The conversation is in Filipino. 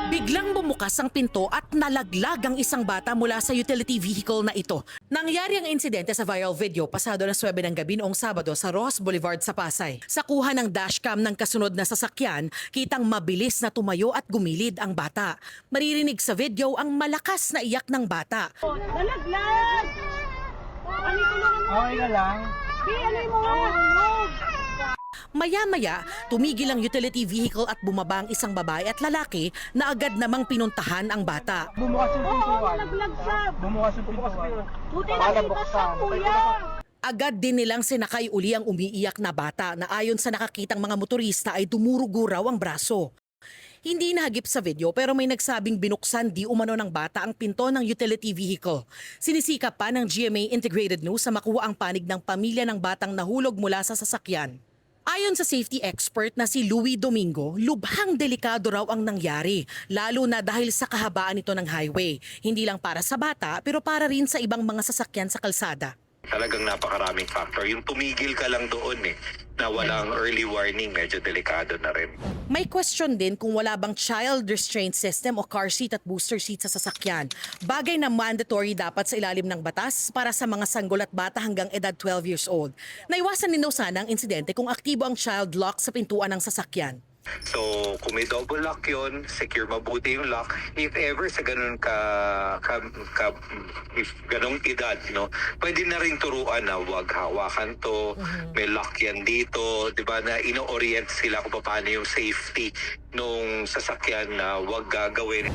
Biglang bumukas ang pinto at nalaglag ang isang bata mula sa utility vehicle na ito. Nangyari ang insidente sa viral video pasado alas 9 ng gabi noong Sabado sa Ross Boulevard sa Pasay. Sa kuha ng dashcam ng kasunod na sasakyan, kitang mabilis na tumayo at gumilid ang bata. Maririnig sa video ang malakas na iyak ng bata. Nalaglag! Ano tulungan mo? Okay ka lang? Ano mo? Maya-maya, tumigil ang utility vehicle at bumaba ang isang babae at lalaki na agad namang pinuntahan ang bata. Bumukas yung pintuan. Oo, nalaglag siya. Bumukas yung pintuan. Buti nakita siya, kuya. Agad din nilang sinakay uli ang umiiyak na bata na ayon sa nakakitang mga motorista ay dumurugo raw ang braso. Hindi nahagip sa video pero may nagsabing binuksan di umano ng bata ang pinto ng utility vehicle. Sinisikap pa ng GMA Integrated News sa makuha ang panig ng pamilya ng batang nahulog mula sa sasakyan. Ayon sa safety expert na si Louie Domingo, lubhang delikado raw ang nangyari, lalo na dahil sa kahabaan nito ng highway. Hindi lang para sa bata pero para rin sa ibang mga sasakyan sa kalsada. Talagang napakaraming factor. Yung tumigil ka lang doon na walang early warning, medyo delikado na rin. May question din kung wala bang child restraint system o car seat at booster seat sa sasakyan. Bagay na mandatory dapat sa ilalim ng batas para sa mga sanggol at bata hanggang edad 12 years old. Naiwasan din daw sana ang insidente kung aktibo ang child lock sa pintuan ng sasakyan. So, kung may double lock yun, secure mabuti yung lock. If ever sa ganun if ganung edad, pwede na rin turuan na wag hawakan to, may lock yan dito, di ba, na ino-orient sila kung paano yung safety nung sasakyan na wag gagawin.